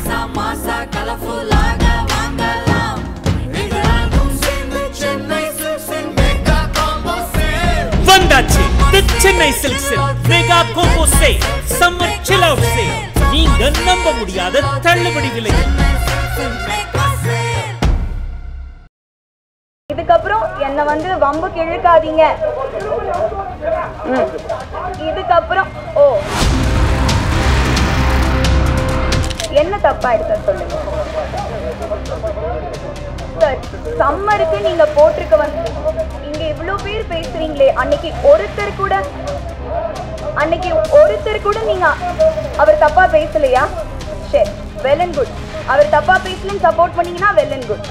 மாசா மாசா கலர்ஃபுல்லாக வாங்கலாம் எங்களாலும் சேர்ந்து சென்னை சில்க்ஸின் மெகா காம்போ சேல் வந்தாச்சு தி சென்னை சில்க்ஸின் mega combo sale summer chill out sale நீங்க நம்ப முடியாத தள்ளுபடி விலையில் இதுக்கப்புறம் என்ன வந்து வம்புக்கு இழுக்காதீங்க இதுக்கப்புறம் என்ன தப்பா எடுக்க சொல்லுங்க சார் சம்மருக்கு நீங்க போட்டிருக்க வந்து இங்க இவ்வளவு பேர் பேசுறீங்களே அன்னைக்கு ஒருத்தர் கூட நீங்க அவர் தப்பா பேசலையா சரி வெல் அண்ட் குட் அவர் தப்பா பேசலன்னு சப்போர்ட் பண்ணீங்கன்னா வெல் அண்ட் குட்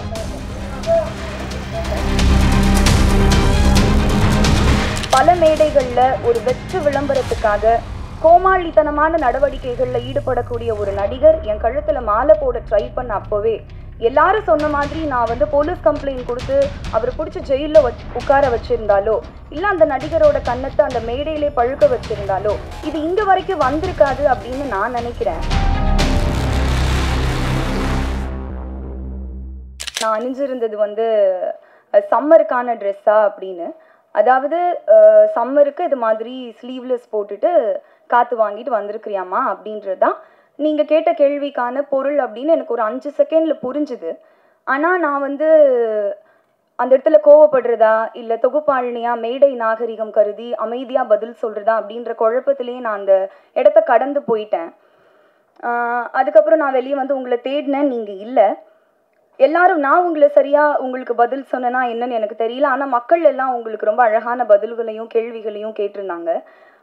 பல மேடைகள்ல ஒரு வெற்று விளம்பரத்துக்காக கோமாளித்தனமான நடவடிக்கைகள்ல ஈடுபடக்கூடிய ஒரு நடிகர் என் கழுத்துல மாலை போட ட்ரை பண்ண அப்போவே எல்லாரும் சொன்ன மாதிரி நான் வந்து போலீஸ் கம்ப்ளைண்ட் கொடுத்து அவர் பிடிச்சி ஜெயிலில் உட்கார வச்சிருந்தாலோ இல்லை அந்த நடிகரோட கன்னத்தை அந்த மேடையிலே பழுக்க வச்சிருந்தாலோ இது இங்க வரைக்கும் வந்திருக்காது அப்படின்னு நான் நினைக்கிறேன். நான் அணிஞ்சிருந்தது வந்து சம்மருக்கான ட்ரெஸ்ஸா அப்படின்னு, அதாவது சம்மருக்கு இது மாதிரி ஸ்லீவ்லெஸ் போட்டுட்டு காற்று வாங்கிட்டு வந்திருக்கிறியாமா அப்படின்றது தான் நீங்கள் கேட்ட கேள்விக்கான பொருள் அப்படின்னு எனக்கு ஒரு 5 செகண்டில் புரிஞ்சுது. ஆனால் நான் வந்து அந்த இடத்துல கோவப்படுறதா இல்லை தொகுப்பாளினியா மேடை நாகரிகம் கருதி அமைதியாக பதில் சொல்கிறதா அப்படின்ற குழப்பத்திலேயே நான் அந்த இடத்த கடந்து போயிட்டேன். அதுக்கப்புறம் நான் வெளியே வந்து உங்களை தேடினேன், நீங்கள் இல்லை. எல்லாரும் நான் உங்களை சரியாக உங்களுக்கு பதில் சொன்னேன்னா என்னன்னு எனக்கு தெரியல, ஆனால் மக்கள் எல்லாம் உங்களுக்கு ரொம்ப அழகான பதில்களையும் கேள்விகளையும் கேட்டிருந்தாங்க.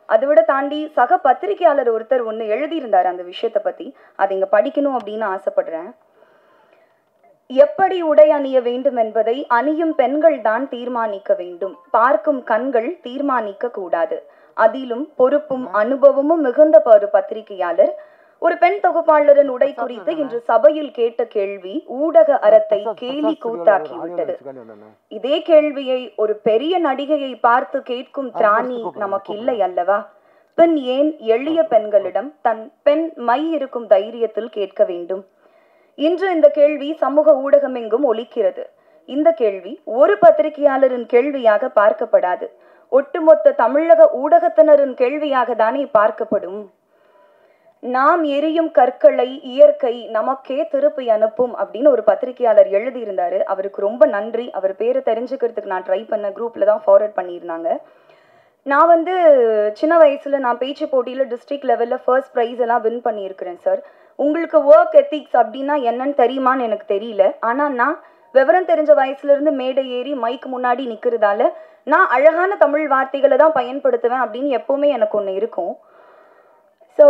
அதை விட தாண்டி சக பத்திரிகையாளர் ஒருத்தர் ஒன்று எழுதியிருந்தார் அந்த விஷயத்தை பற்றி, அதை இங்கே படிக்கணும் அப்படின்னு ஆசைப்படுறேன். எப்படி உடை அணிய வேண்டும் என்பதை அணியும் பெண்கள் தான் தீர்மானிக்க வேண்டும், பார்க்கும் கண்கள் தீர்மானிக்க கூடாது. அதிலும் பொறுப்பும் அனுபவமும் மிகுந்த ஒரு பத்திரிகையாளர் ஒரு பெண் தொகுப்பாளரின் உடை குறித்து இன்று சபையில் கேட்ட கேள்வி ஊடக அறத்தை கேலி கூத்தாக்கி விட்டது. இதே கேள்வியை ஒரு பெரிய நடிகையை பார்த்து கேட்கும் திராணி நமக்கு இல்லை அல்லவா? பெண் ஏன் எளிய பெண்களிடம் தன் பெண் மை இருக்கும் தைரியத்தில் கேட்க வேண்டும்? இன்று இந்த கேள்வி சமூக ஊடகம் எங்கும் ஒலிக்கிறது. இந்த கேள்வி ஒரு பத்திரிகையாளரின் கேள்வியாக பார்க்கப்படாது, ஒட்டுமொத்த தமிழக ஊடகத்தினரின் கேள்வியாக தானே பார்க்கப்படும். நாம் எரியும் கற்களை இயற்கை நமக்கே திருப்பி அனுப்பும் அப்படின்னு ஒரு பத்திரிகையாளர் எழுதியிருந்தாரு. அவருக்கு ரொம்ப நன்றி. அவர் பேரை தெரிஞ்சுக்கிறதுக்கு நான் ட்ரை பண்ண குரூப்ல தான் ஃபார்வர்ட் பண்ணியிருந்தாங்க. நான் வந்து சின்ன வயசுல நான் பேச்சு போட்டியில் டிஸ்ட்ரிக்ட் லெவலில் ஃபர்ஸ்ட் ப்ரைஸ் எல்லாம் வின் பண்ணியிருக்கிறேன் சார். உங்களுக்கு ஒர்க் எத்திக்ஸ் அப்படின்னா என்னன்னு தெரியுமான்னு எனக்கு தெரியல. ஆனால் நான் விவரம் தெரிஞ்ச வயசுலேருந்து மேடை ஏறி மைக்கு முன்னாடி நிற்கிறதால நான் அழகான தமிழ் வார்த்தைகளை தான் பயன்படுத்துவேன் அப்படின்னு எப்போவுமே எனக்கு ஒன்று இருக்கும். ஸோ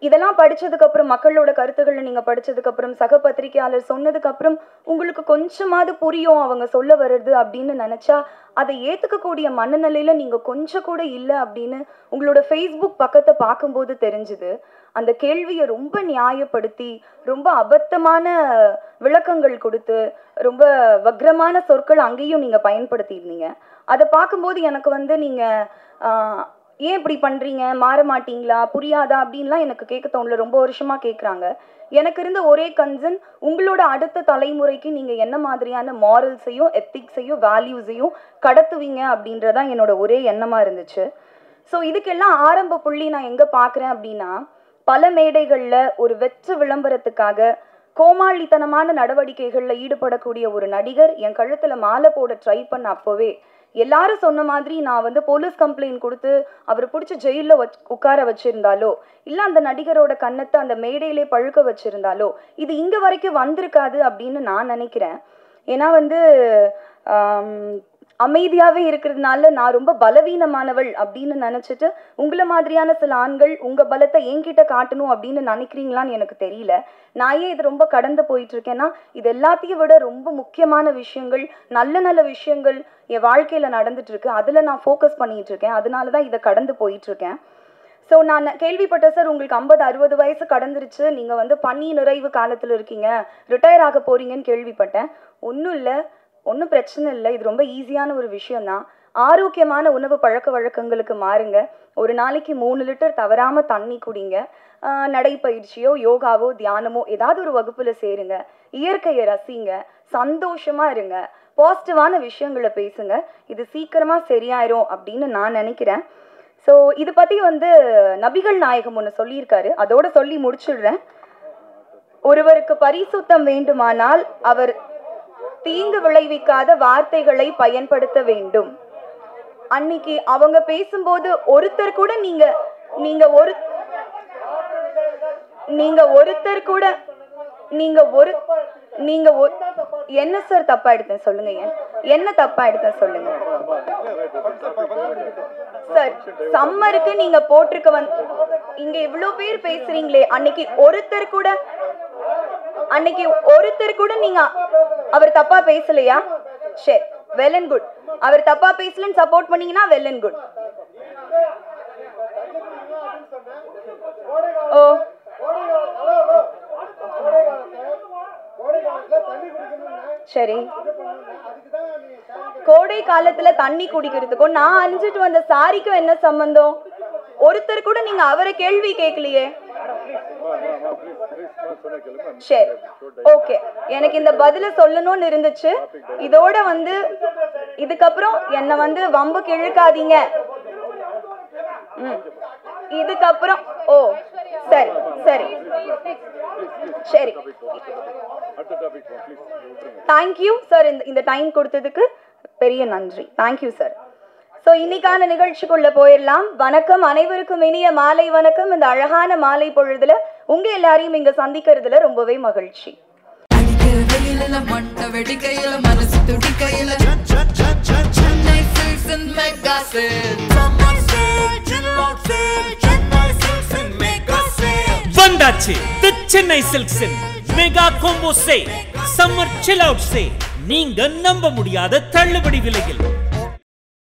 இதெல்லாம் படித்ததுக்கப்புறம் மக்களோட கருத்துக்களை நீங்கள் படித்ததுக்கப்புறம் சக பத்திரிகையாளர் சொன்னதுக்கப்புறம் உங்களுக்கு கொஞ்சமாவது புரியும் அவங்க சொல்ல வருது அப்படின்னு நினச்சா அதை ஏற்றுக்கக்கூடிய மனநிலையில் நீங்கள் கொஞ்சம் கூட இல்லை அப்படின்னு உங்களோட ஃபேஸ்புக் பக்கத்தை பார்க்கும்போது தெரிஞ்சுது. அந்த கேள்வியை ரொம்ப நியாயப்படுத்தி ரொம்ப அபத்தமான விளக்கங்கள் கொடுத்து ரொம்ப வக்ரமான சொற்கள் அங்கேயும் நீங்கள் பயன்படுத்தியிருந்தீங்க. அதை பார்க்கும்போது எனக்கு வந்து நீங்கள் ஏன் இப்படி பண்ணுறீங்க, மாற மாட்டீங்களா, புரியாதா அப்படின்லாம் எனக்கு கேட்க தோணல. ரொம்ப வருஷமாக கேட்குறாங்க. எனக்கு இருந்த ஒரே கன்சர்ன் உங்களோட அடுத்த தலைமுறைக்கு நீங்கள் என்ன மாதிரியான மாரல்ஸையும் எத்திக்ஸையும் வேல்யூஸையும் கடத்துவீங்க அப்படின்றதான் என்னோட ஒரே எண்ணமாக இருந்துச்சு. ஸோ இதுக்கெல்லாம் ஆரம்ப புள்ளி நான் எங்கே பார்க்குறேன் அப்படின்னா, பல மேடைகளில் ஒரு வெற்று விளம்பரத்துக்காக கோமாளித்தனமான நடவடிக்கைகளில் ஈடுபடக்கூடிய ஒரு நடிகர் என் கழுத்தில் மாலை போட ட்ரை பண்ண அப்போவே எல்லாரும் சொன்ன மாதிரி நான் வந்து போலீஸ் கம்ப்ளைண்ட் கொடுத்து அவர் பிடிச்சி ஜெயிலில் உட்கார வச்சிருந்தாலோ இல்லை அந்த நடிகரோட கன்னத்தை அந்த மேடையிலே பழுக்க வச்சிருந்தாலோ இது இங்கே வரைக்கும் வந்திருக்காது அப்படின்னு நான் நினைக்கிறேன். ஏன்னா வந்து அமைதியாகவே இருக்கிறதுனால நான் ரொம்ப பலவீனமானவள் அப்படின்னு நினச்சிட்டு உங்களை மாதிரியான சில ஆண்கள் உங்கள் பலத்தை என்கிட்ட காட்டணும் அப்படின்னு நினைக்கிறீங்களான்னு எனக்கு தெரியல. நான் ஏன் இது ரொம்ப கடந்து போயிட்டுருக்கேன்னா இது எல்லாத்தையும் விட ரொம்ப முக்கியமான விஷயங்கள் நல்ல நல்ல விஷயங்கள் என் வாழ்க்கையில் நடந்துட்டுருக்கு, அதில் நான் ஃபோக்கஸ் பண்ணிகிட்ருக்கேன். அதனால தான் இதை கடந்து போயிட்டுருக்கேன். ஸோ நான் கேள்விப்பட்டேன் சார் உங்களுக்கு 50-60 வயசு கடந்துருச்சு, நீங்கள் வந்து பணி நிறைவு காலத்தில் இருக்கீங்க, ரிட்டையர் ஆக போகிறீங்கன்னு கேள்விப்பட்டேன். ஒன்றும் இல்லை, ஒன்றும் பிரச்சனை இல்லை, இது ரொம்ப ஈஸியான ஒரு விஷயந்தான். ஆரோக்கியமான உணவு பழக்க வழக்கங்களுக்கு மாறுங்க. ஒரு நாளைக்கு 3 லிட்டர் தவறாமல் தண்ணி குடிங்க. நடைப்பயிற்சியோ யோகாவோ தியானமோ ஏதாவது ஒரு வகுப்புல சேருங்க, இயற்கையை ரசிங்க, சந்தோஷமா இருங்க, பாசிட்டிவான விஷயங்களை பேசுங்க. இது சீக்கிரமா சரியாயிரும் அப்படின்னு நான் நினைக்கிறேன். ஸோ இது பத்தி வந்து நபிகள் நாயகம் ஒன்று சொல்லியிருக்காரு, அதோட சொல்லி முடிச்சுடுறேன். ஒருவருக்கு பரிசுத்தம் வேண்டுமானால் அவர் தீங்கு விளைவிக்காத வார்த்தைகளை பயன்படுத்த வேண்டும். அன்னைக்கு அவங்க பேசும்போது ஒருத்தர் கூட என்ன சார் தப்பா எடுத்தேன் சொல்லுங்க, என்ன தப்பா எடுத்தேன் சொல்லுங்க சார். சம்மருக்கு நீங்க போட்டிருக்க இங்க இவ்வளவு பேர் பேசுறீங்களே, அன்னைக்கு ஒருத்தர் கூட நீங்க அவர் தப்பா பேசலையா? சரி, வெல் அண்ட் குட். அவர் தப்பா பேசலன்னு சப்போர்ட் பண்ணீங்கன்னா வெல் அண்ட் குட். ஓ சரி, கோடை காலத்துல தண்ணி குடிக்கிறதுக்கும் நான் அணிஞ்சிட்டு வந்த சாரிக்கும் என்ன சம்பந்தம்? ஒருத்தர் கூட நீங்க அவரை கேள்வி கேட்கலையே. சரி, ஓகே, எனக்கு இந்த பதில சொல்லணும்னு இருந்துச்சு. இதோட வந்து இதுக்கப்புறம் என்ன வந்து வம்புக்கு இழுக்காதீங்க. இதுக்கப்புறம் ஓ சரி சரி சரி, தேங்க்யூ சார். இந்த டைம் கொடுத்ததுக்கு பெரிய நன்றி. Thank you sir. ஸோ இன்னைக்கான நிகழ்ச்சிக்குள்ள போயிடலாம். வணக்கம் அனைவருக்கும், இனிய மாலை வணக்கம். இந்த அழகான மாலை பொழுதுல உங்க எல்லாரையும் இங்க சந்திக்கிறதுல ரொம்பவே மகிழ்ச்சி. வந்தாச்சு தி சென்னை சில்க்ஸின் mega combo sale, summer chill out sale. நீங்க நம்ப முடியாத தள்ளுபடி விலையில்